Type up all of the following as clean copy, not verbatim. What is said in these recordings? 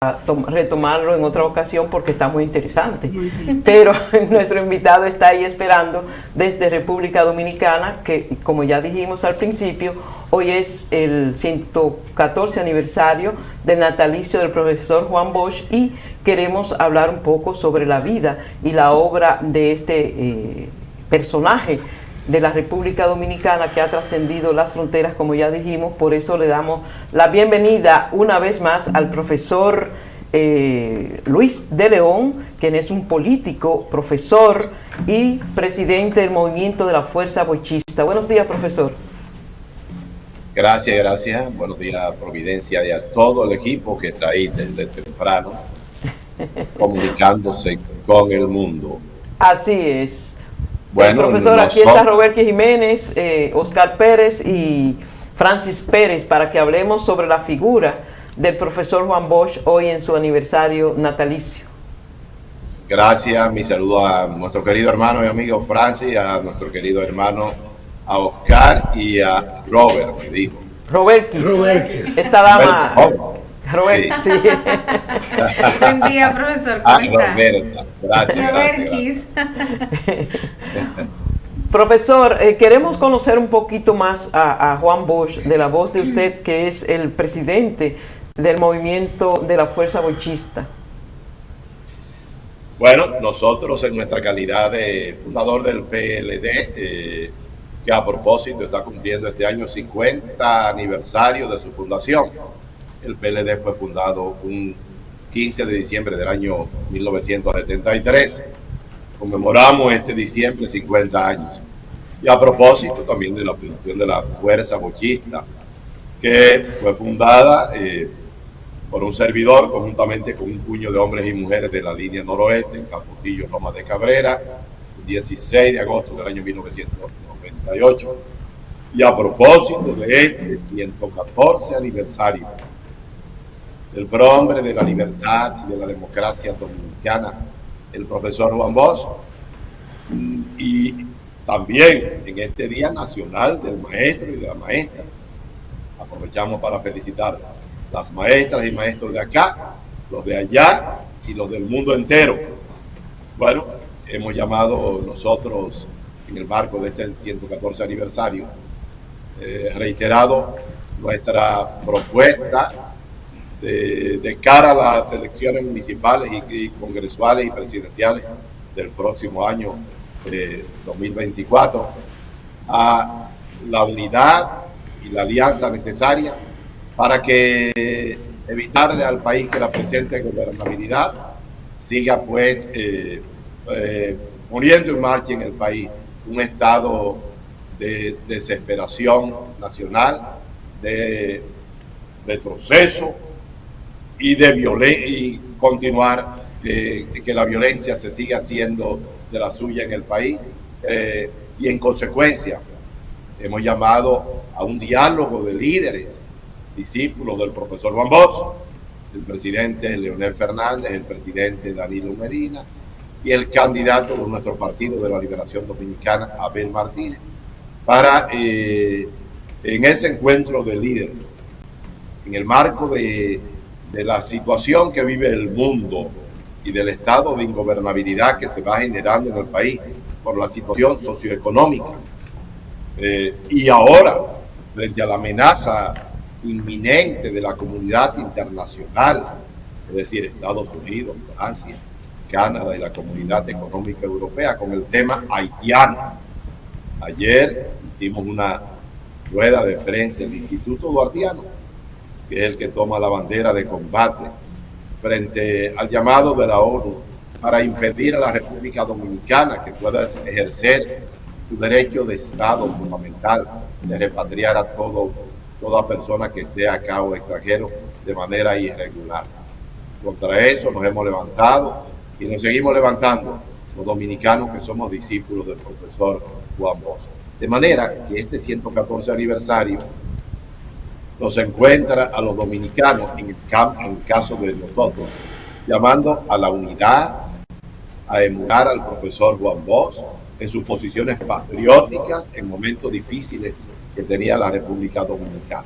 retomarlo en otra ocasión porque está muy interesante. Pero nuestro invitado está ahí esperando desde República Dominicana, que como ya dijimos al principio, hoy es el 114 aniversario del natalicio del profesor Juan Bosch y queremos hablar un poco sobre la vida y la obra de este personaje de la República Dominicana que ha trascendido las fronteras, como ya dijimos. Por eso le damos la bienvenida una vez más al profesor Luis de León, quien es un político, profesor y presidente del movimiento de la Fuerza Bochista. Buenos días, profesor. Gracias. Buenos días, Providencia, y a todo el equipo que está ahí desde temprano, comunicándose con el mundo. Así es. Bueno, profesor, aquí está Roberto Jiménez, Oscar Pérez y Francis Pérez para que hablemos sobre la figura del profesor Juan Bosch hoy en su aniversario natalicio. Gracias, mi saludo a nuestro querido hermano y amigo Francis, a nuestro querido hermano a Oscar y a Robert, me dijo. Robertis. Esta dama. Robert, sí. Buen día, profesor. ¿Cómo está? Roberta. Gracias. Profesor, queremos conocer un poquito más a Juan Bosch, de la voz de usted, que es el presidente del movimiento de la Fuerza Bochista. Bueno, nosotros en nuestra calidad de fundador del PLD, que a propósito está cumpliendo este año 50 aniversario de su fundación. El PLD fue fundado un 15 de diciembre del año 1973. Conmemoramos este diciembre 50 años. Y a propósito también de la fundación de la Fuerza Bochista, que fue fundada por un servidor conjuntamente con un puño de hombres y mujeres de la línea noroeste en Capotillo, Lomas de Cabrera, el 16 de agosto del año 1998. Y a propósito de este 114 aniversario del prohombre de la libertad y de la democracia dominicana, el profesor Juan Bosch, y también en este Día Nacional del Maestro y de la Maestra, aprovechamos para felicitar las maestras y maestros de acá, los de allá y los del mundo entero. Bueno, hemos llamado nosotros, en el marco de este 114 aniversario, reiterado nuestra propuesta de cara a las elecciones municipales y congresuales y presidenciales del próximo año 2024, a la unidad y la alianza necesaria para que evitarle al país que la presente gobernabilidad siga pues poniendo en marcha en el país un estado de desesperación nacional, de retroceso y de y continuar que la violencia se siga haciendo de la suya en el país, y en consecuencia hemos llamado a un diálogo de líderes, discípulos del profesor Juan Bosch, el presidente Leonel Fernández, el presidente Danilo Medina y el candidato de nuestro Partido de la Liberación Dominicana, Abel Martínez, para en ese encuentro de líderes, en el marco de la situación que vive el mundo y del estado de ingobernabilidad que se va generando en el país por la situación socioeconómica, y ahora frente a la amenaza inminente de la comunidad internacional, es decir, Estados Unidos, Francia, Canadá y la Comunidad Económica Europea, con el tema haitiano. Ayer hicimos una rueda de prensa en el Instituto Duartiano, que es el que toma la bandera de combate frente al llamado de la ONU para impedir a la República Dominicana que pueda ejercer su derecho de Estado fundamental de repatriar a toda persona que esté acá o extranjero de manera irregular. Contra eso nos hemos levantado y nos seguimos levantando los dominicanos que somos discípulos del profesor Juan Bosch. De manera que este 114 aniversario nos encuentra a los dominicanos, en el caso de nosotros, llamando a la unidad, a emular al profesor Juan Bosch en sus posiciones patrióticas en momentos difíciles que tenía la República Dominicana.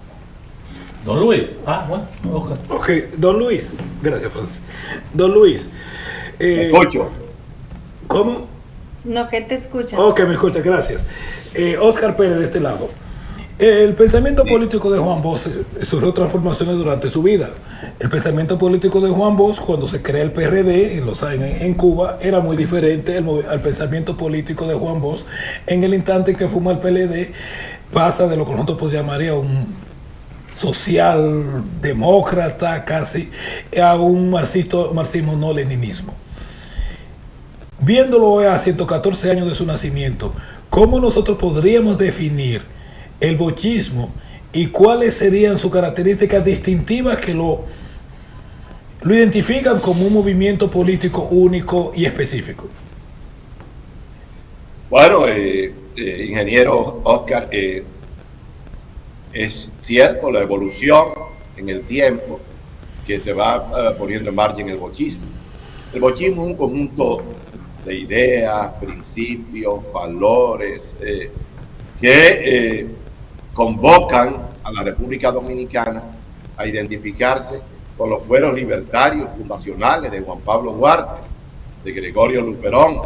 Don Luis. Bueno, Oscar. Ok, don Luis. Gracias, Francis. Don Luis. Escucho. ¿Cómo? No, que te escuchan. Ok, me escucha, gracias. Oscar Pérez, de este lado. El pensamiento político de Juan Bosch sufrió transformaciones durante su vida. El pensamiento político de Juan Bosch, cuando se crea el PRD en Cuba, era muy diferente al pensamiento político de Juan Bosch en el instante en que fuma el PLD, pasa de lo que nosotros podríamos llamar un socialdemócrata casi a un marxismo no leninismo. Viéndolo a 114 años de su nacimiento, ¿cómo nosotros podríamos definir el bochismo y cuáles serían sus características distintivas que lo identifican como un movimiento político único y específico? Bueno, ingeniero Oscar, es cierto la evolución en el tiempo que se va poniendo en marcha en el bochismo. El bochismo es un conjunto de ideas, principios, valores que convocan a la República Dominicana a identificarse con los fueros libertarios fundacionales de Juan Pablo Duarte, de Gregorio Luperón,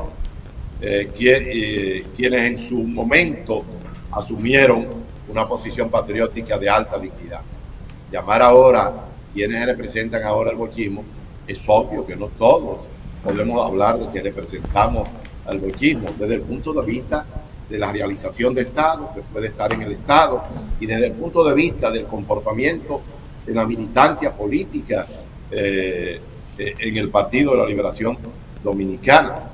quienes en su momento asumieron una posición patriótica de alta dignidad. Llamar ahora quienes representan ahora el bochismo, es obvio que no todos podemos hablar de que representamos al bochismo desde el punto de vista de la realización de Estado, que puede estar en el Estado, y desde el punto de vista del comportamiento de la militancia política en el Partido de la Liberación Dominicana.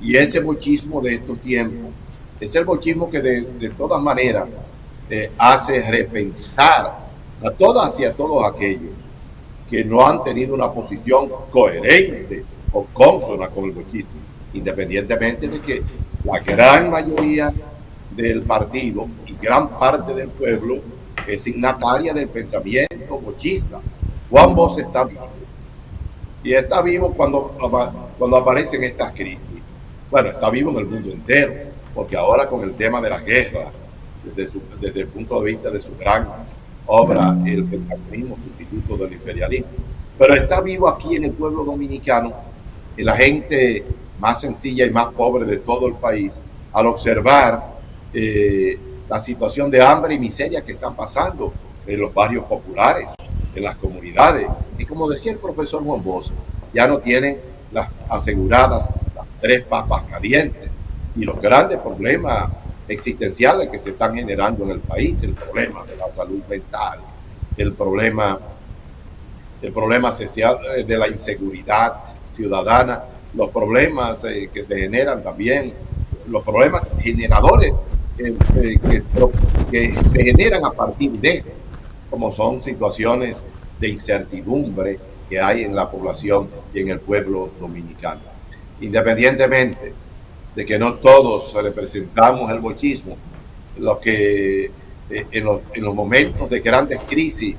Y ese bochismo de estos tiempos es el bochismo que de todas maneras hace repensar a todas y a todos aquellos que no han tenido una posición coherente o consona con el bochismo, independientemente de que la gran mayoría del partido y gran parte del pueblo es signataria del pensamiento bochista. Juan Bosch está vivo. Y está vivo cuando aparecen estas crisis. Bueno, está vivo en el mundo entero, porque ahora con el tema de la guerra, desde el punto de vista de su gran obra, el pentagonismo sustituto del imperialismo, pero está vivo aquí en el pueblo dominicano, en la gente más sencilla y más pobre de todo el país, al observar la situación de hambre y miseria que están pasando en los barrios populares, en las comunidades. Y como decía el profesor Juan Bosch, ya no tienen las aseguradas las 3 papas calientes, y los grandes problemas existenciales que se están generando en el país, el problema de la salud mental, el problema social, de la inseguridad ciudadana, los problemas que se generan también, los problemas generadores que se generan a partir de, como son situaciones de incertidumbre que hay en la población y en el pueblo dominicano. Independientemente de que no todos representamos el bochismo, lo que en los momentos de grandes crisis,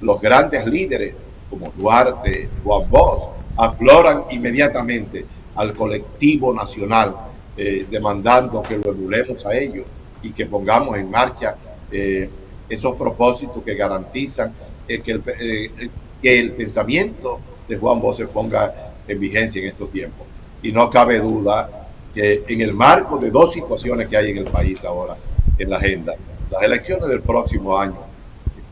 los grandes líderes como Duarte, Juan Bosch, afloran inmediatamente al colectivo nacional, demandando que lo emulemos a ellos y que pongamos en marcha esos propósitos que garantizan que el pensamiento de Juan Bosch se ponga en vigencia en estos tiempos. Y no cabe duda que en el marco de 2 situaciones que hay en el país ahora en la agenda, las elecciones del próximo año,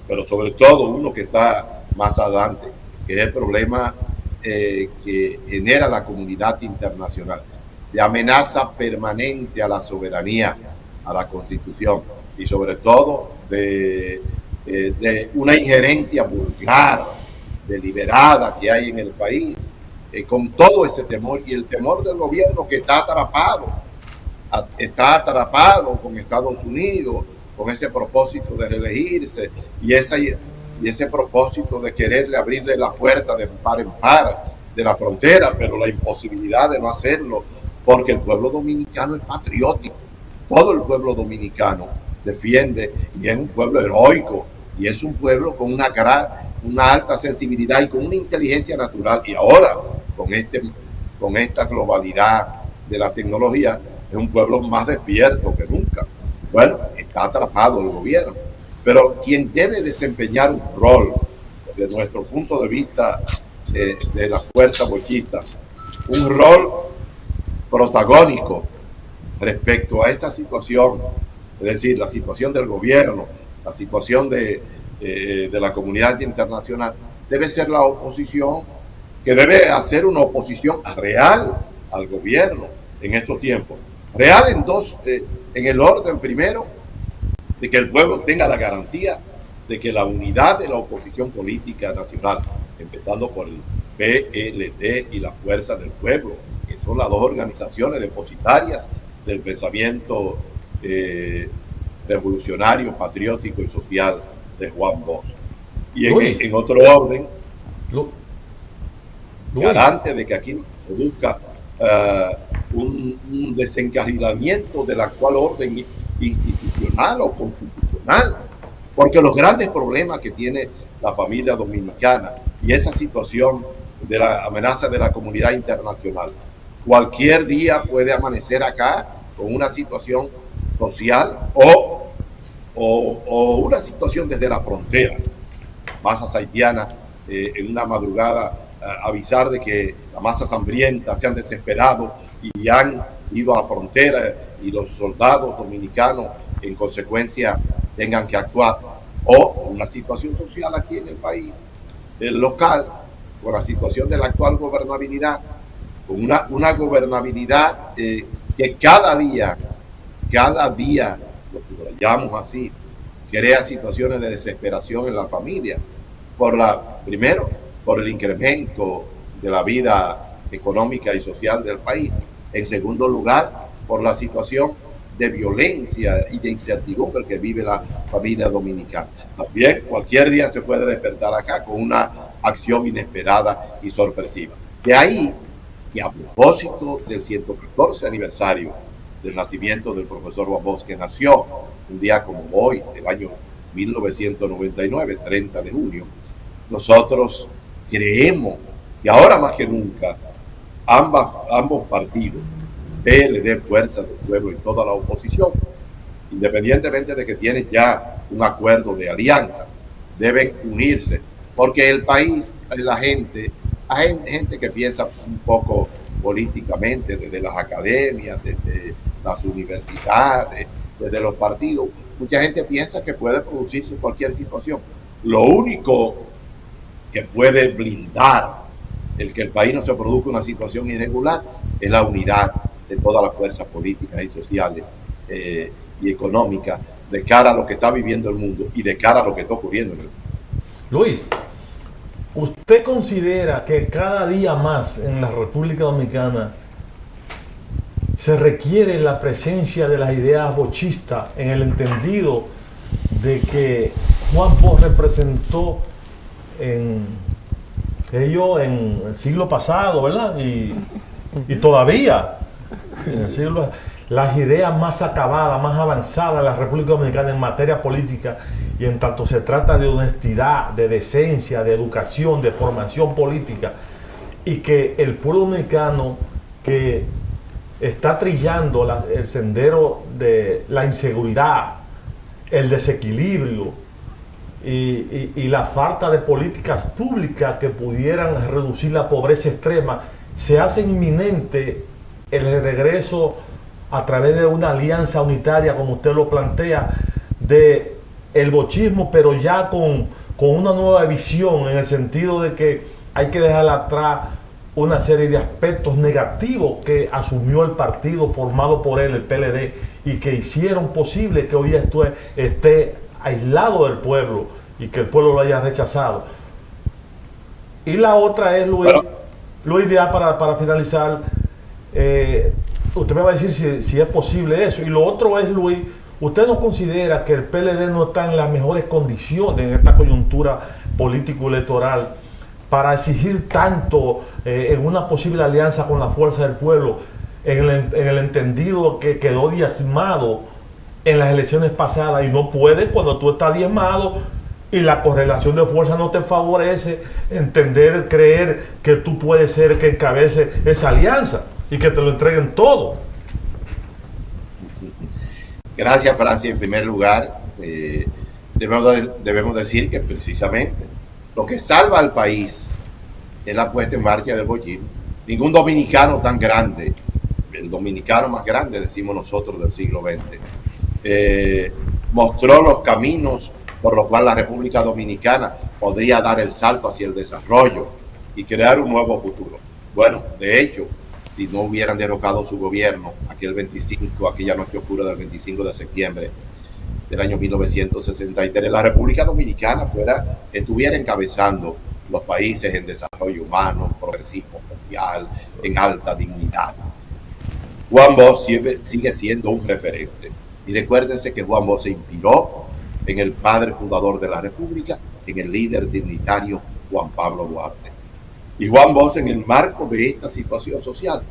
pero sobre todo uno que está más adelante, que es el problema que genera la comunidad internacional, de amenaza permanente a la soberanía, a la Constitución, y sobre todo de una injerencia vulgar, deliberada que hay en el país, con todo ese temor, y el temor del gobierno que está atrapado con Estados Unidos, con ese propósito de reelegirse y ese propósito de quererle abrirle la puerta de par en par de la frontera, pero la imposibilidad de no hacerlo, porque el pueblo dominicano es patriótico. Todo el pueblo dominicano defiende, y es un pueblo heroico, y es un pueblo con una alta sensibilidad y con una inteligencia natural. Y ahora, con esta globalidad de la tecnología, es un pueblo más despierto que nunca. Bueno, está atrapado el gobierno. Pero quien debe desempeñar un rol, desde nuestro punto de vista de la fuerza bochista, un rol protagónico respecto a esta situación, es decir, la situación del gobierno, la situación de la comunidad internacional, debe ser la oposición, que debe hacer una oposición real al gobierno en estos tiempos. Real en el orden primero, de que el pueblo tenga la garantía de que la unidad de la oposición política nacional, empezando por el PLD y la Fuerza del Pueblo, que son las dos organizaciones depositarias del pensamiento revolucionario, patriótico y social de Juan Bosch. Y en otro orden, garante de que aquí se busca un desencarrilamiento del actual orden institucional o constitucional, porque los grandes problemas que tiene la familia dominicana y esa situación de la amenaza de la comunidad internacional, cualquier día puede amanecer acá con una situación social o una situación desde la frontera. Masas haitianas en una madrugada avisar de que las masas hambrientas se han desesperado y han ido a la frontera y los soldados dominicanos en consecuencia tengan que actuar, o una situación social aquí en el país, el local, por la situación de la actual gobernabilidad, con una gobernabilidad que cada día, lo subrayamos así, crea situaciones de desesperación en la familia, primero, por el incremento de la vida económica y social del país. En segundo lugar, por la situación de violencia y de incertidumbre que vive la familia dominicana. También cualquier día se puede despertar acá con una acción inesperada y sorpresiva. De ahí que a propósito del 114 aniversario del nacimiento del profesor Juan Bosch, que nació un día como hoy, del año 1999, 30 de junio, nosotros creemos que ahora más que nunca ambos partidos, PLD, Fuerza del Pueblo y toda la oposición, independientemente de que tienen ya un acuerdo de alianza, deben unirse, porque el país, la gente, hay gente que piensa un poco políticamente desde las academias, desde las universidades, desde los partidos. Mucha gente piensa que puede producirse cualquier situación. Lo único que puede blindar el que el país no se produzca una situación irregular es la unidad de todas las fuerzas políticas y sociales y económicas de cara a lo que está viviendo el mundo y de cara a lo que está ocurriendo en el país. Luis, ¿usted considera que cada día más en la República Dominicana se requiere la presencia de las ideas bochistas, en el entendido de que Juan Bosch representó en el siglo pasado, ¿verdad? Y todavía en el siglo, las ideas más acabadas, más avanzadas de la República Dominicana en materia política, y en tanto se trata de honestidad, de decencia, de educación, de formación política, y que el pueblo dominicano que está trillando el sendero de la inseguridad, el desequilibrio y la falta de políticas públicas que pudieran reducir la pobreza extrema, se hace inminente el regreso a través de una alianza unitaria, como usted lo plantea, de el bochismo, pero ya con una nueva visión, en el sentido de que hay que dejar atrás una serie de aspectos negativos que asumió el partido formado por él, el PLD, y que hicieron posible que hoy esto esté aislado del pueblo y que el pueblo lo haya rechazado. Y la otra es, Luis, ya para finalizar, usted me va a decir si es posible eso. Y lo otro es, Luis, ¿usted no considera que el PLD no está en las mejores condiciones en esta coyuntura político-electoral para exigir tanto en una posible alianza con la Fuerza del Pueblo, en el entendido que quedó diezmado en las elecciones pasadas, y no puede cuando tú estás diezmado y la correlación de fuerza no te favorece creer que tú puedes ser el que encabece esa alianza y que te lo entreguen todo? Gracias, Francia, en primer lugar. debemos decir que precisamente lo que salva al país es la puesta en marcha del bollismo. Ningún dominicano tan grande, el dominicano más grande, decimos nosotros, del siglo XX, mostró los caminos por los cuales la República Dominicana podría dar el salto hacia el desarrollo y crear un nuevo futuro. Bueno, de hecho, si no hubieran derrocado su gobierno aquella noche oscura del 25 de septiembre del año 1963, la República Dominicana estuviera encabezando los países en desarrollo humano, progresismo social, en alta dignidad. Juan Bosch sigue siendo un referente. Y recuérdense que Juan Bosch se inspiró en el padre fundador de la República, en el líder dignitario Juan Pablo Duarte. Y Juan Bosch, en el marco de esta situación social,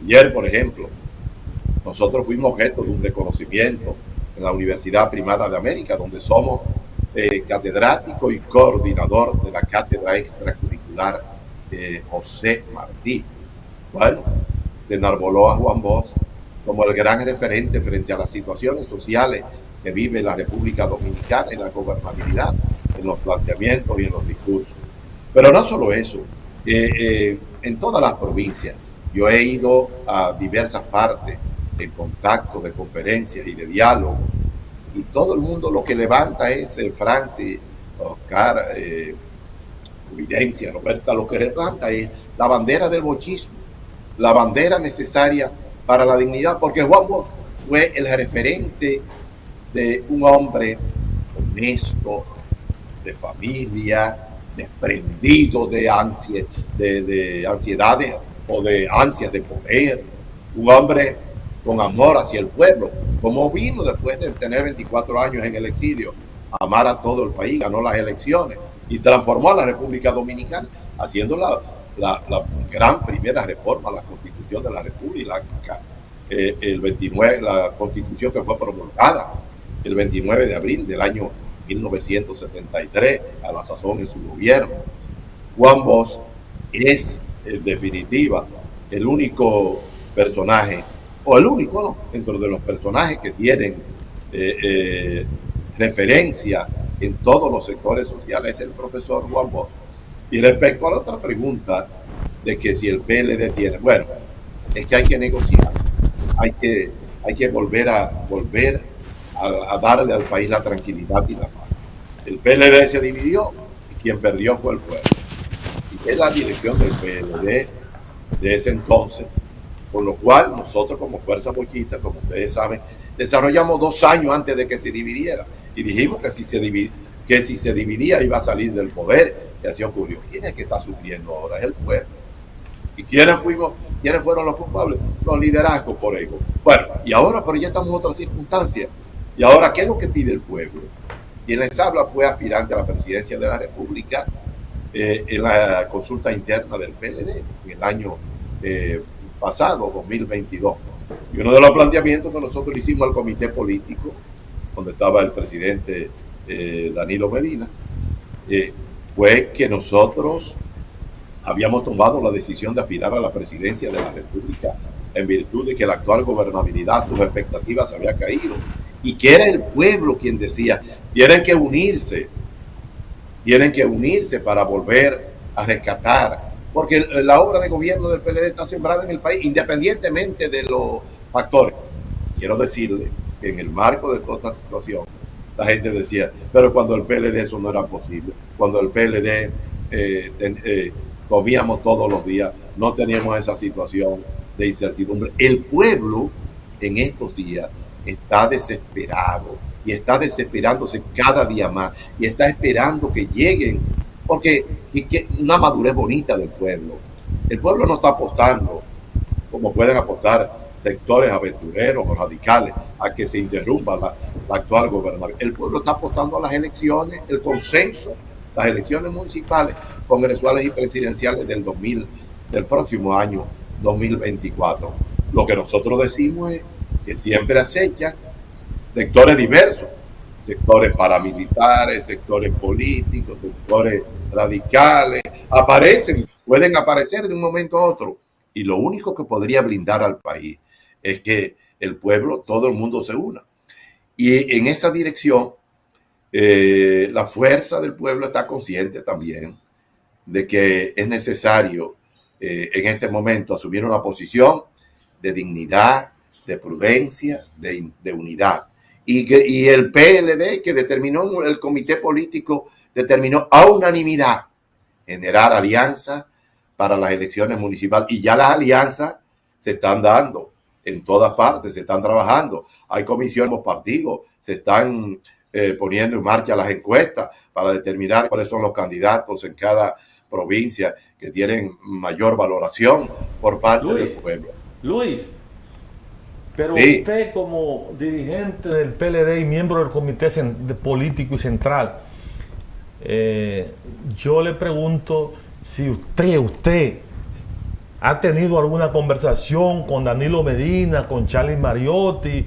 ayer, por ejemplo, nosotros fuimos objeto de un reconocimiento en la Universidad Primada de América, donde somos catedrático y coordinador de la cátedra extracurricular José Martí. Bueno, se enarboló a Juan Bosch como el gran referente frente a las situaciones sociales que vive la República Dominicana en la gobernabilidad, en los planteamientos y en los discursos. Pero no solo eso, en todas las provincias yo he ido a diversas partes en contacto de conferencias y de diálogo, y todo el mundo lo que levanta es Francis, Oscar, Evidencia, Roberta, lo que levanta es la bandera del bochismo, la bandera necesaria para la dignidad, porque Juan Bosch fue el referente de un hombre honesto, de familia, desprendido de ansiedades o de ansias de poder, un hombre con amor hacia el pueblo, como vino después de tener 24 años en el exilio, amar a todo el país, ganó las elecciones y transformó a la República Dominicana, haciendo la gran primera reforma a la Constitución de la República, el 29, la Constitución que fue promulgada el 29 de abril del año 1963, a la sazón en su gobierno. Juan Bosch es, en definitiva, el único personaje, o el único, ¿no?, dentro de los personajes que tienen referencia en todos los sectores sociales, es el profesor Juan Bosch. Y respecto a la otra pregunta de que si el PLD tiene, bueno, es que hay que negociar, hay que volver a darle al país la tranquilidad y la paz. El PLD se dividió y quien perdió fue el pueblo. Y es la dirección del PLD de ese entonces, con lo cual nosotros como Fuerza Bochista, como ustedes saben, desarrollamos 2 años antes de que se dividiera y dijimos que si se dividía iba a salir del poder, y así ocurrió. ¿Quién es que está sufriendo ahora? Es el pueblo. ¿Y quiénes fueron los culpables? Los liderazgos por ego. Bueno, y ahora, pero ya estamos en otra circunstancia. Y ahora, ¿qué es lo que pide el pueblo? Quien les habla fue aspirante a la presidencia de la República en la consulta interna del PLD en el año pasado, 2022. Y uno de los planteamientos que nosotros le hicimos al comité político, donde estaba el presidente Danilo Medina, fue que nosotros habíamos tomado la decisión de aspirar a la presidencia de la República en virtud de que la actual gobernabilidad, sus expectativas había caído, y que era el pueblo quien decía, tienen que unirse para volver a rescatar, porque la obra de gobierno del PLD está sembrada en el país, independientemente de los factores. Quiero decirle que en el marco de toda esta situación, la gente decía, pero cuando el PLD eso no era posible, cuando el PLD comíamos todos los días, no teníamos esa situación de incertidumbre. El pueblo en estos días está desesperado y está desesperándose cada día más y está esperando que lleguen, porque una madurez bonita del pueblo. El pueblo no está apostando como pueden apostar sectores aventureros o radicales a que se interrumpa la actual gobernabilidad. El pueblo está apostando a las elecciones, el consenso, las elecciones municipales, congresuales y presidenciales del próximo año 2024. Lo que nosotros decimos es que siempre acecha sectores diversos, sectores paramilitares, sectores políticos, sectores radicales, pueden aparecer de un momento a otro. Y lo único que podría blindar al país es que el pueblo, todo el mundo se una. Y en esa dirección La fuerza del pueblo está consciente también de que es necesario en este momento asumir una posición de dignidad, de prudencia, de unidad. Y el PLD, que determinó, el comité político determinó a unanimidad generar alianzas para las elecciones municipales. Y ya las alianzas se están dando en todas partes, se están trabajando. Hay comisiones, los partidos se están poniendo en marcha las encuestas para determinar cuáles son los candidatos en cada provincia que tienen mayor valoración por parte del pueblo. Luis, pero sí, usted como dirigente del PLD y miembro del comité político y central, yo le pregunto si usted ha tenido alguna conversación con Danilo Medina, con Charlie Mariotti,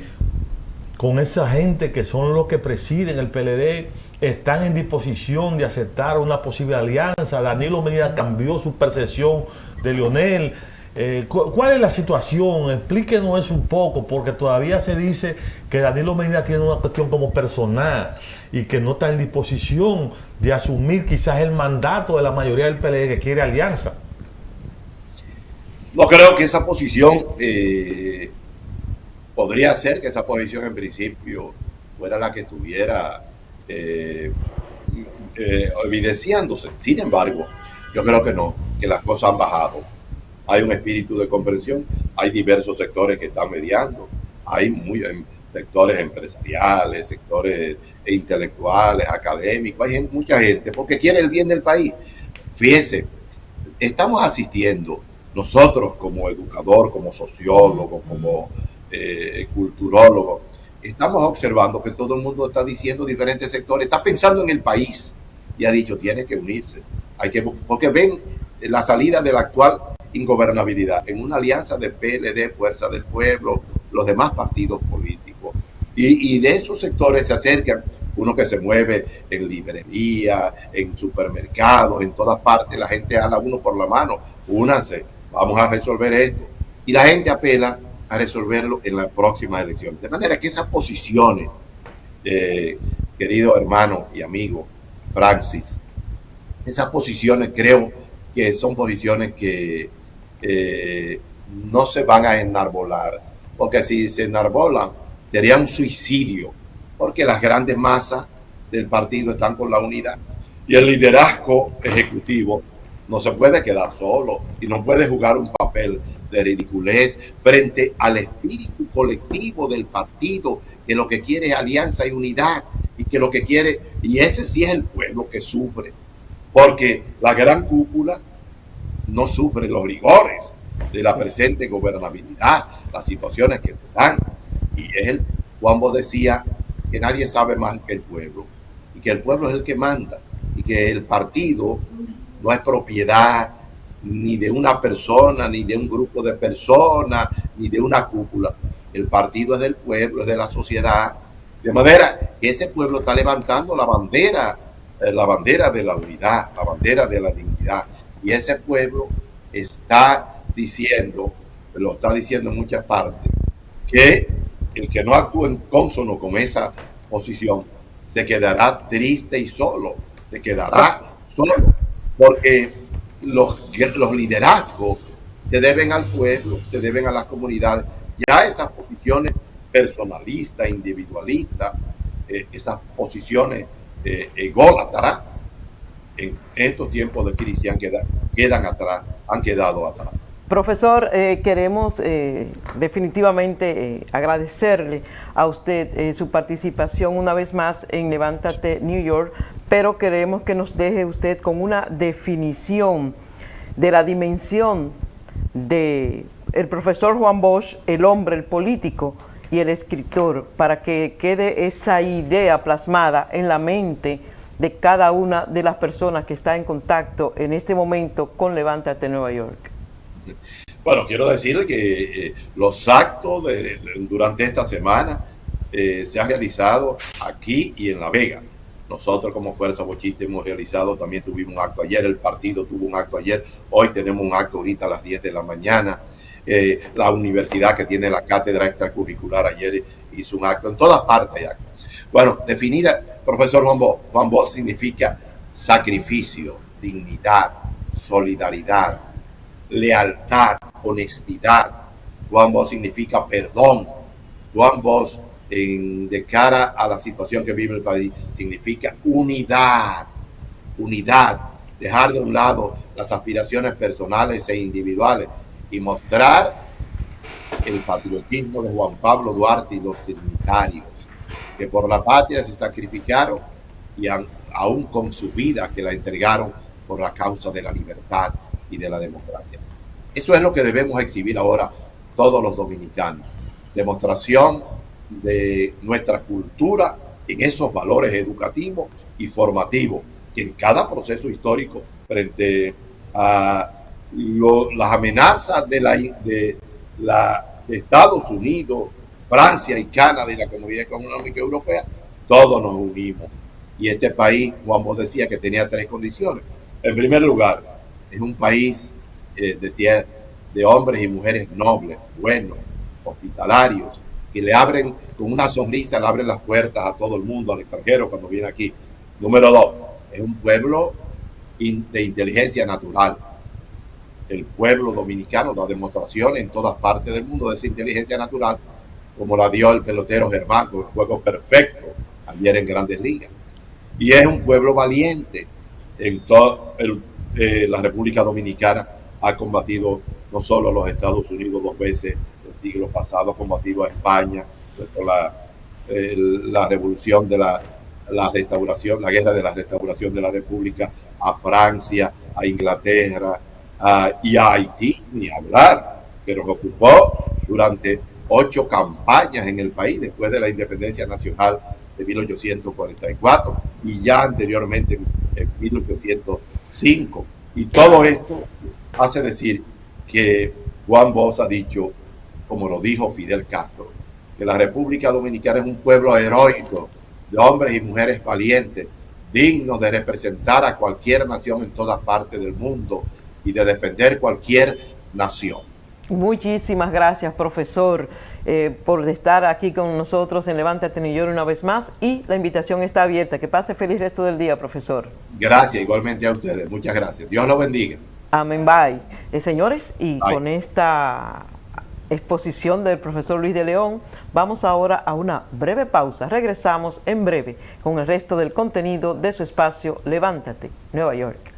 con esa gente que son los que presiden el PLD, están en disposición de aceptar una posible alianza. Danilo Medina cambió su percepción de Leonel. ¿Cuál es la situación? Explíquenos eso un poco, porque todavía se dice que Danilo Medina tiene una cuestión como personal y que no está en disposición de asumir quizás el mandato de la mayoría del PLD que quiere alianza. No creo que esa posición, podría ser que esa posición en principio fuera la que estuviera evidenciándose. Sin embargo, yo creo que no, que las cosas han bajado. Hay un espíritu de comprensión, hay diversos sectores que están mediando, hay sectores empresariales, sectores intelectuales, académicos, hay mucha gente porque quiere el bien del país. Fíjense, estamos asistiendo nosotros como educador, como sociólogo, como culturólogo, estamos observando que todo el mundo está diciendo diferentes sectores, está pensando en el país y ha dicho tiene que unirse, porque ven la salida de la actual ingobernabilidad en una alianza de PLD, Fuerza del Pueblo, los demás partidos políticos, y de esos sectores se acercan uno que se mueve en librería, en supermercados, en todas partes, la gente habla uno por la mano, únanse, vamos a resolver esto, y la gente apela a resolverlo en las próximas elecciones. De manera que esas posiciones, querido hermano y amigo Francis, esas posiciones creo que son posiciones que no se van a enarbolar, porque si se enarbolan sería un suicidio, porque las grandes masas del partido están con la unidad y el liderazgo ejecutivo no se puede quedar solo y no puede jugar un papel de ridiculez frente al espíritu colectivo del partido, que lo que quiere es alianza y unidad, y que lo que quiere, y ese sí es el pueblo que sufre, porque la gran cúpula no sufre los rigores de la presente gobernabilidad, las situaciones que se dan, y Juan Bosch decía que nadie sabe más que el pueblo, y que el pueblo es el que manda, y que el partido no es propiedad ni de una persona, ni de un grupo de personas, ni de una cúpula. El partido es del pueblo, es de la sociedad. De manera que ese pueblo está levantando la bandera de la unidad, la bandera de la dignidad. Y ese pueblo está diciendo, lo está diciendo en muchas partes, que el que no actúe en consono con esa posición se quedará triste y solo, se quedará solo, porque los liderazgos se deben al pueblo, se deben a las comunidades. Ya esas posiciones personalistas, individualistas, esas posiciones ególatras, en estos tiempos de crisis han quedado atrás. Profesor, queremos definitivamente agradecerle a usted su participación una vez más en Levántate New York, pero queremos que nos deje usted con una definición de la dimensión de el profesor Juan Bosch, el hombre, el político y el escritor, para que quede esa idea plasmada en la mente de cada una de las personas que está en contacto en este momento con Levántate Nueva York. Bueno, quiero decirle que los actos durante esta semana se han realizado aquí y en La Vega. Nosotros como Fuerza Bochista hemos realizado, también tuvimos un acto ayer, el partido tuvo un acto ayer, hoy tenemos un acto ahorita a las 10 de la mañana. La universidad que tiene la cátedra extracurricular ayer hizo un acto, en todas partes hay actos. Bueno, definir profesor Juan Bosch significa sacrificio, dignidad, solidaridad, lealtad, honestidad. Juan Bosch significa perdón. Juan Bosch, de cara a la situación que vive el país, significa unidad, dejar de un lado las aspiraciones personales e individuales y mostrar el patriotismo de Juan Pablo Duarte y los trinitarios, que por la patria se sacrificaron y aún con su vida que la entregaron por la causa de la libertad y de la democracia. Eso es lo que debemos exhibir ahora todos los dominicanos. Demostración de nuestra cultura en esos valores educativos y formativos que en cada proceso histórico frente a las amenazas de Estados Unidos, Francia y Canadá y la Comunidad Económica Europea, todos nos unimos. Y este país, Juan Bosch decía que tenía 3 condiciones. En primer lugar, es un país, decía, de hombres y mujeres nobles, buenos, hospitalarios, que le abren con una sonrisa, le abren las puertas a todo el mundo, al extranjero cuando viene aquí. Número 2, es un pueblo de inteligencia natural. El pueblo dominicano da demostración en todas partes del mundo de esa inteligencia natural, como la dio el pelotero Germán con el juego perfecto ayer en Grandes Ligas. Y es un pueblo valiente. En toda la República Dominicana ha combatido no solo a los Estados Unidos 2 veces el siglo pasado, ha combatido a España con la revolución de la restauración, la guerra de la restauración de la República, a Francia, a Inglaterra, y a Haití, ni hablar, que nos ocupó durante 8 campañas en el país después de la independencia nacional de 1844 y ya anteriormente en 1805. Y todo esto hace decir que Juan Bosch ha dicho, como lo dijo Fidel Castro, que la República Dominicana es un pueblo heroico de hombres y mujeres valientes, dignos de representar a cualquier nación en todas partes del mundo y de defender cualquier nación. Muchísimas gracias, profesor, por estar aquí con nosotros en Levántate New York una vez más, y la invitación está abierta. Que pase feliz resto del día, profesor. Gracias, igualmente a ustedes. Muchas gracias. Dios los bendiga. Amén, bye. Señores, y Bye. con esta exposición del profesor Luis de León, vamos ahora a una breve pausa. Regresamos en breve con el resto del contenido de su espacio Levántate, Nueva York.